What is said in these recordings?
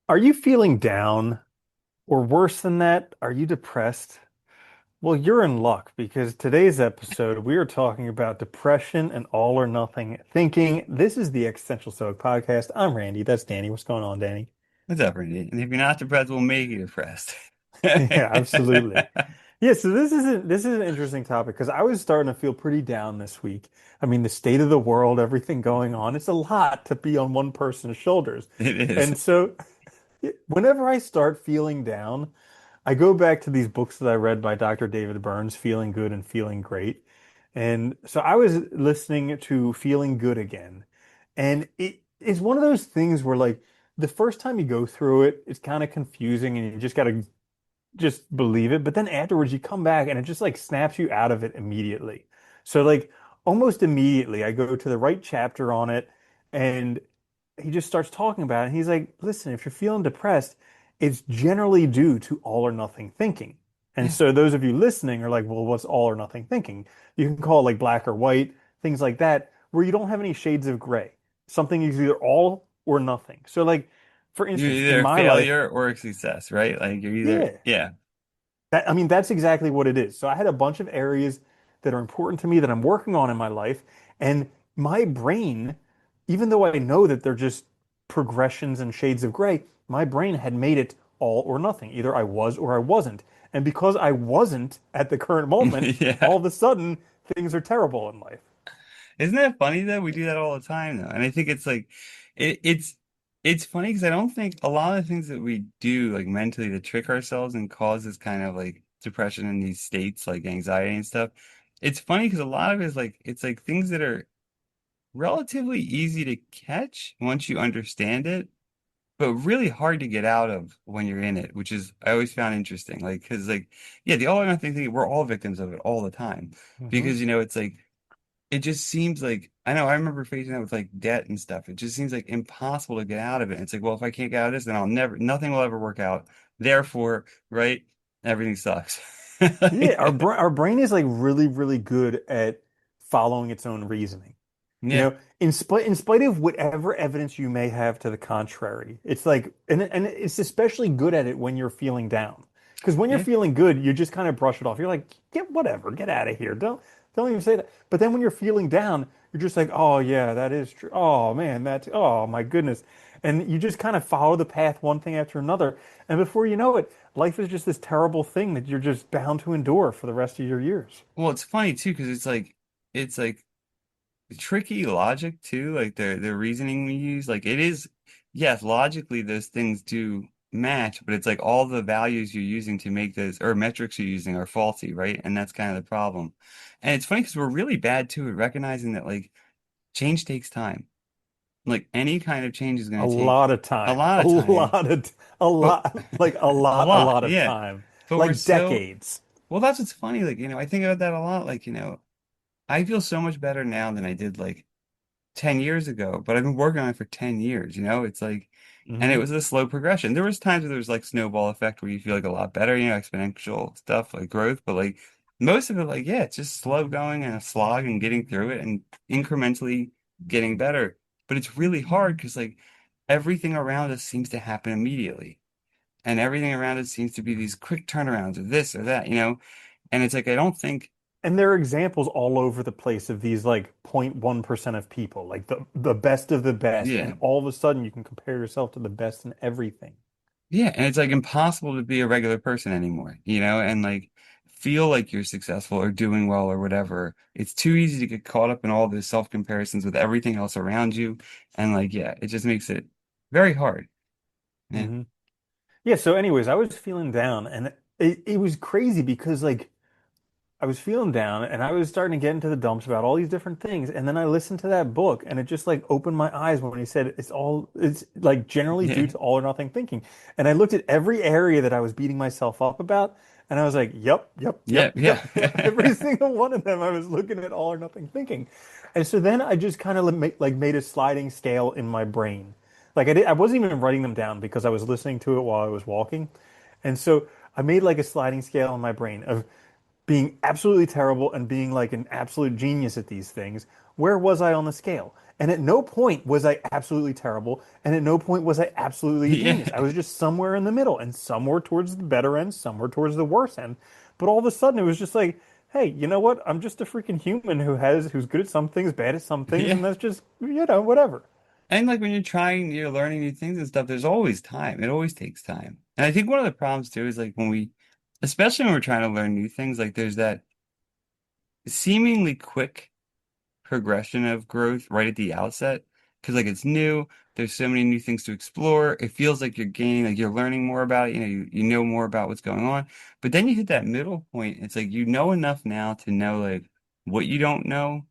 Are you feeling down? Or worse than that, are you depressed? Well, you're in luck because today's episode, we are talking about depression and all or nothing thinking. This is the Existential Stoic podcast. I'm Randy. That's Danny. What's going on, Danny? What's up, Randy? And if you're not depressed, we'll make you depressed. Yeah, absolutely. Yeah, so this is an interesting topic because I was starting to feel pretty down this week. I mean, the state of the world, everything going on, it's a lot to be on one person's shoulders. It is. And so whenever I start feeling down, I go back to these books that I read by Dr. David Burns, Feeling Good and Feeling Great. And so I was listening to Feeling Good again. And it is one of those things where like the first time you go through it, it's kind of confusing and you just got to just believe it. But then afterwards you come back and it just like snaps you out of it immediately. So like almost immediately I go to the right chapter on it and he just starts talking about it. And he's like, listen, if you're feeling depressed, it's generally due to all or nothing thinking. And Yeah. so those of you listening are like, well, what's all or nothing thinking? You can call it like black or white, things like that, where you don't have any shades of gray. Something is either all or nothing. So like, for You're instance, in either a my life, failure or a success, right? Like you're either, yeah, yeah. I mean, that's exactly what it is. So I had a bunch of areas that are important to me that I'm working on in my life. And my brain, even though I know that they're just progressions and shades of gray, my brain had made it all or nothing. Either I was or I wasn't. And because I wasn't at the current moment, Yeah. all of a sudden things are terrible in life. Isn't that funny though? We do that all the time though. And I think it's like it's funny because I don't think a lot of the things that we do like mentally to trick ourselves and cause this kind of like depression in these states, like anxiety and stuff. It's funny because a lot of it is like it's like things that are relatively easy to catch once you understand it, but really hard to get out of when you're in it, which is I always found interesting. Like, because like, yeah, the all or nothing thing, we're all victims of it all the time. Hmm. Because it's like it just seems like I know I remember facing that with like debt and stuff. It just seems like impossible to get out of it. It's like, well, if I can't get out of this, then I'll never nothing will ever work out. Therefore, right, everything sucks. Yeah, our brain is like really, really good at following its own reasoning. You Yeah, know, in spite of whatever evidence you may have to the contrary, it's like, and it's especially good at it when you're feeling down. Because when you're yeah. feeling good, you just kind of brush it off. You're like, get whatever, get out of here. Don't even say that. But then when you're feeling down, you're just like, oh yeah, that is true. Oh man, that's oh my goodness. And you just kind of follow the path one thing after another. And before you know it, life is just this terrible thing that you're just bound to endure for the rest of your years. Well, it's funny too because it's like tricky logic too, like the reasoning we use. Like it is, yes, logically those things do match, but it's like all the values you're using to make those or metrics you're using are faulty, right? And that's kind of the problem. And it's funny because we're really bad too at recognizing that like change takes time. Like any kind of change is A going to take lot of a time. lot A of time, lot of, a but lot, like a a lot, lot of yeah. time. But we're Like so decades. well, that's what's funny. Like, I think about that a lot. Like, I feel so much better now than I did like 10 years ago, but I've been working on it for 10 years, it's like, and it Hmm. was a slow progression. There was times where there was like snowball effect where you feel like a lot better, exponential stuff like growth, but like most of it, like, yeah, it's just slow going and a slog and getting through it and incrementally getting better. But it's really hard because like everything around us seems to happen immediately. And everything around us seems to be these quick turnarounds of this or that, and it's like, I don't think, And there are examples all over the place of these like 0.1% of people, like the best of the best. yeah. And all of a sudden you can compare yourself to the best in everything. Yeah, and it's like impossible to be a regular person anymore, and like feel like you're successful or doing well or whatever. It's too easy to get caught up in all the self comparisons with everything else around you. And like, yeah, it just makes it very hard. Yeah. Hmm. Yeah. So anyways, I was feeling down and it was crazy because like I was feeling down and I was starting to get into the dumps about all these different things. And then I listened to that book and it just like opened my eyes when he said it's like generally due Yeah. to all or nothing thinking. And I looked at every area that I was beating myself up about and I was like, yep, yep, Yeah. yep, Yeah. yep, yep. Every single one of them, I was looking at all or nothing thinking. And so then I just kind of like made a sliding scale in my brain. I wasn't even writing them down because I was listening to it while I was walking. And so I made like a sliding scale in my brain of being absolutely terrible and being like an absolute genius at these things, where was I on the scale? And at no point was I absolutely terrible, and at no point was I absolutely a Yeah. genius. I was just somewhere in the middle, and somewhere towards the better end, somewhere towards the worse end. But all of a sudden, it was just like, hey, you know what? I'm just a freaking human who's good at some things, bad at some things, Yeah. and that's just, whatever. And like when you're learning new things and stuff, there's always time. It always takes time. And I think one of the problems too is like especially when we're trying to learn new things, like there's that seemingly quick progression of growth right at the outset. Because like it's new, there's so many new things to explore. It feels like you're gaining, like you're learning more about it. You know more about what's going on. But then you hit that middle point. It's like you know enough now to know like what you don't know.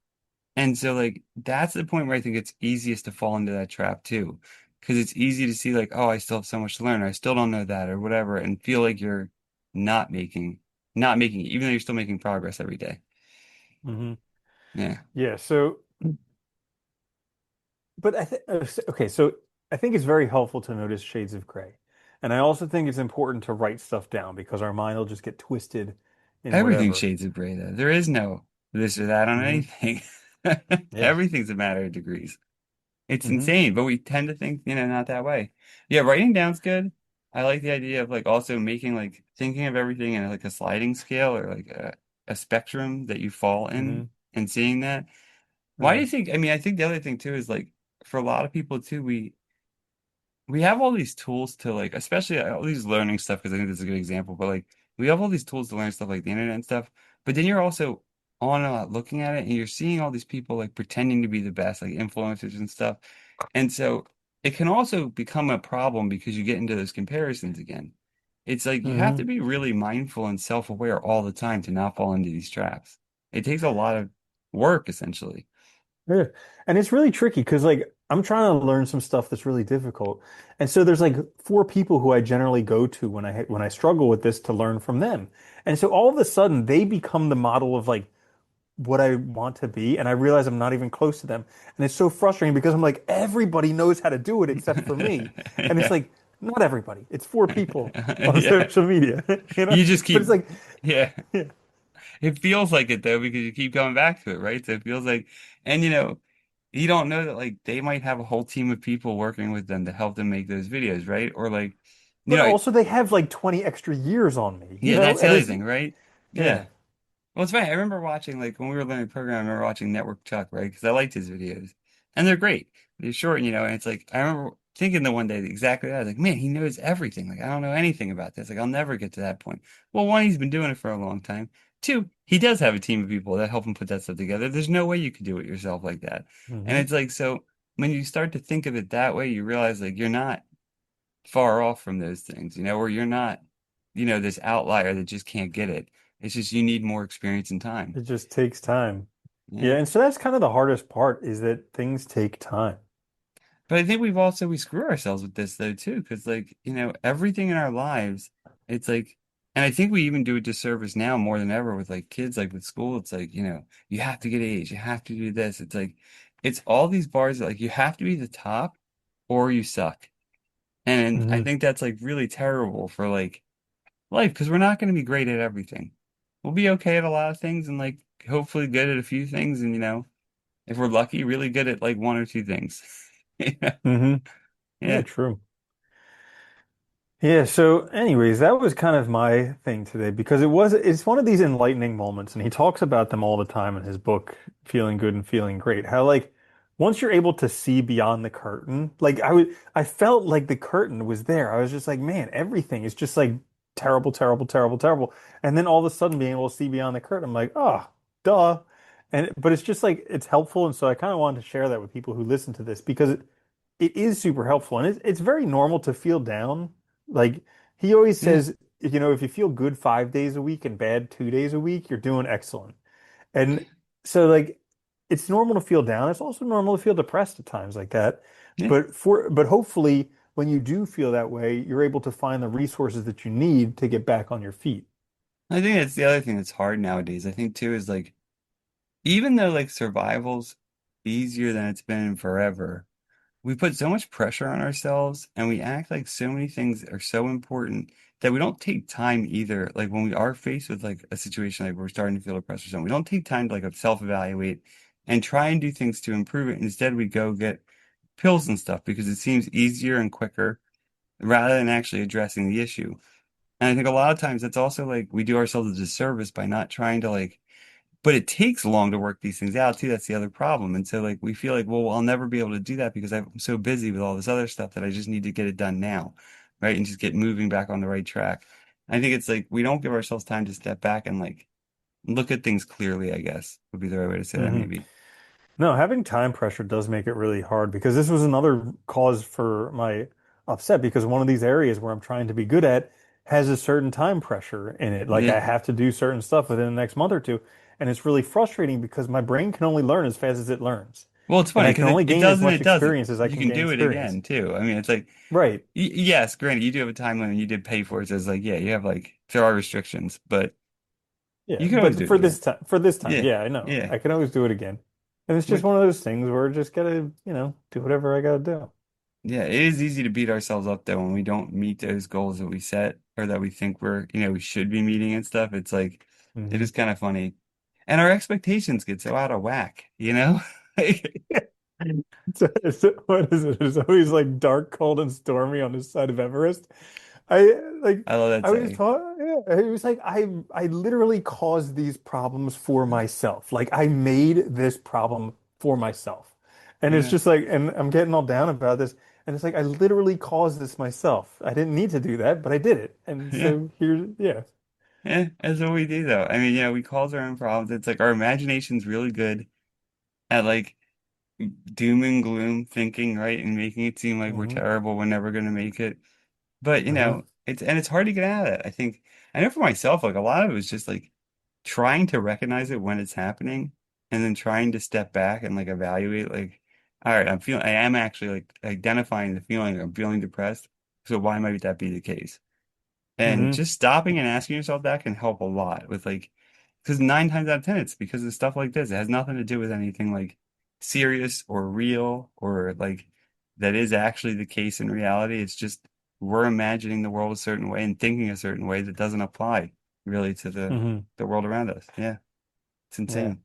And so like that's the point where I think it's easiest to fall into that trap too. Because it's easy to see like, oh, I still have so much to learn, or I still don't know that, or whatever, and feel like you're not making not making it, even though you're still making progress every day. Hmm. Yeah. Yeah. So, but okay. So I think it's very helpful to notice shades of gray, and I also think it's important to write stuff down because our mind will just get twisted in Everything whatever. shades of gray though. There is no this or that on Hmm. anything. Yeah. Everything's a matter of degrees. It's Hmm. insane, but we tend to think, not that way. Yeah, writing down's good. I like the idea of like also making like thinking of everything in like a sliding scale or like a spectrum that you fall in Hmm. and seeing that. Why do Yeah. you think, I mean, I think the other thing too is like for a lot of people too, we have all these tools to like, especially all these learning stuff, because I think this is a good example, but like we have all these tools to learn stuff like the internet and stuff, but then you're also on a lot looking at it and you're seeing all these people like pretending to be the best, like influencers and stuff. And so it can also become a problem because you get into those comparisons again. It's like you have to Hmm. be really mindful and self-aware all the time to not fall into these traps. It takes a lot of work, essentially. Yeah. And it's really tricky because like I'm trying to learn some stuff that's really difficult. And so there's like four people who I generally go to when I struggle with this to learn from them. And so all of a sudden they become the model of like what I want to be, and I realize I'm not even close to them. And it's so frustrating because I'm like, everybody knows how to do it except for me. And it's Yeah. like, not everybody. It's four people on Yeah. social media, you know? You just But it's keep, like, yeah. yeah. It feels like it though because you keep coming back to it, right? So it feels like, and you don't know that like they might have a whole team of people working with them to help them make those videos, right? Or like, you But know, also they have like 20 extra years on me, you yeah, know? that's the And other it's, thing, right? yeah. Yeah. Well, it's funny. I remember watching like when we were learning programming, I remember watching Network Chuck, right? Because I liked his videos, and they're great. They're short, and it's like I remember thinking the one day exactly that. I was like, man, he knows everything. Like I don't know anything about this. Like I'll never get to that point. Well, one, he's been doing it for a long time. Two, he does have a team of people that help him put that stuff together. There's no way you could do it yourself like that. And Hmm. it's like so when you start to think of it that way, you realize like you're not far off from those things, or you're not, this outlier that just can't get it. It's just you need more experience and time. It just takes time. Yeah. Yeah. And so that's kind of the hardest part is that things take time. But I think we screw ourselves with this though too, because like, everything in our lives, it's like, and I think we even do a disservice now more than ever with like kids, like with school, it's like, you have to get A's, you have to do this. It's like, it's all these bars that like you have to be the top or you suck. And I Hmm. think that's like really terrible for like life because we're not going to be great at everything. We'll be okay at a lot of things and like hopefully good at a few things and if we're lucky, really good at like one or two things. Yeah. Hmm. Yeah, Yeah. true. Yeah, so anyways, that was kind of my thing today because it's one of these enlightening moments and he talks about them all the time in his book Feeling Good and Feeling Great. How like once you're able to see beyond the curtain, like I felt like the curtain was there. I was just like, man, everything is just like terrible, terrible, terrible, terrible. And then all of a sudden being able to see beyond the curtain, I'm like, oh, duh. But it's just like it's helpful and so I kind of wanted to share that with people who listen to this because it is super helpful and it's very normal to feel down. Like he always Yeah. says, if you feel good 5 days a week and bad 2 days a week, you're doing excellent. And so like it's normal to feel down. It's also normal to feel depressed at times like that. Yeah. But hopefully when you do feel that way, you're able to find the resources that you need to get back on your feet. I think that's the other thing that's hard nowadays. I think too is like even though like survival's easier than it's been in forever, we put so much pressure on ourselves and we act like so many things are so important that we don't take time either. Like when we are faced with like a situation like we're starting to feel depressed or something, we don't take time to like self-evaluate and try and do things to improve it. Instead, we go get pills and stuff because it seems easier and quicker rather than actually addressing the issue. And I think a lot of times that's also like we do ourselves a disservice by not trying to like, but it takes long to work these things out too. That's the other problem. And so like we feel like, well, I'll never be able to do that because I'm so busy with all this other stuff that I just need to get it done now, right? And just get moving back on the right track. I think it's like we don't give ourselves time to step back and like look at things clearly, I guess would be the right way to say that Hmm. maybe. No, having time pressure does make it really hard because this was another cause for my upset because one of these areas where I'm trying to be good at has a certain time pressure in it. Like Yeah. I have to do certain stuff within the next month or two. And it's really frustrating because my brain can only learn as fast as it learns. Well, it's And funny I can because only it gain as does and much it doesn't. experience as I You can can gain do it experience. again too. I mean, it's like, Right. yes, granted, you do have a time limit and you did pay for it. So it's like, yeah, you have like, there are restrictions, but Yeah. you can always But do it again. for this time, Yeah. yeah, I know. Yeah. I can always do it again. And it's just What, one of those things where I just gotta, do whatever I gotta do. yeah, it is easy to beat ourselves up though when we don't meet those goals that we set or that we think we should be meeting and stuff. It's like, it Hmm. is kind of funny. And our expectations get so out of whack, you know? Like, What is it? It's always like dark, cold, and stormy on this side of Everest. I like I love that I was saying. taught, yeah, it was like I literally caused these problems for myself. Like I made this problem for myself. And it's Yeah. just like, and I'm getting all down about this. And it's like I literally caused this myself. I didn't need to do that, but I did it. And Yeah. so here, yeah. Yeah. That's what we do though. I mean, yeah, we cause our own problems. It's like our imagination's really good at like doom and gloom thinking, right? And making it seem like we're Hmm. terrible, we're never going to make it. But, Uh-huh. it's hard to get out of it. I know for myself, like a lot of it was just like trying to recognize it when it's happening and then trying to step back and like evaluate, like, all right, I am actually like identifying the feeling, I'm feeling depressed. So why might that be the case? And Hmm. just stopping and asking yourself that can help a lot with like, because 9 times out of 10, it's because of stuff like this. It has nothing to do with anything like serious or real or like that is actually the case in reality. It's just we're imagining the world a certain way and thinking a certain way that doesn't apply really to Hmm. the world around us. Yeah, it's Yeah. insane.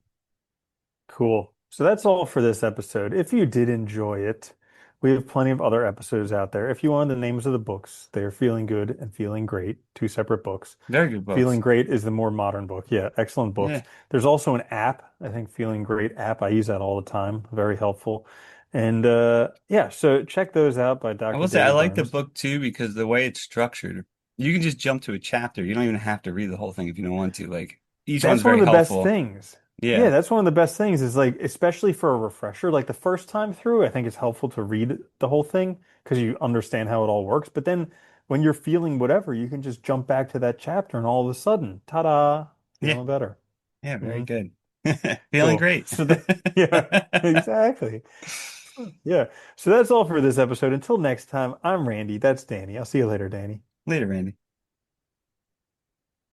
Cool. So that's all for this episode. If you did enjoy it, we have plenty of other episodes out there. If you want the names of the books, they are Feeling Good and Feeling Great, two separate books. Very good books. Feeling Great is the more modern book. Yeah, excellent books. Yeah. There's also an app, I think Feeling Great app. I use that all the time. Very helpful. And yeah, so check those out by I Dr. will say I David like the Burns. book too because the way it's structured, you can just jump to a chapter. You don't even have to read the whole thing if you don't want to. Like each one's That's one very of the best helpful. things. Yeah, Yeah. that's one of the best things is like, especially for a refresher, like the first time through, I think it's helpful to read the whole thing because you understand how it all works. But then when you're feeling whatever, you can just jump back to that chapter and all of a sudden, ta-da, Yeah. feeling better. Yeah, very Hmm. good. Feeling Cool. great. So yeah, exactly. Yeah. So that's all for this episode. Until next time, I'm Randy. That's Danny. I'll see you later, Danny. Later, Randy.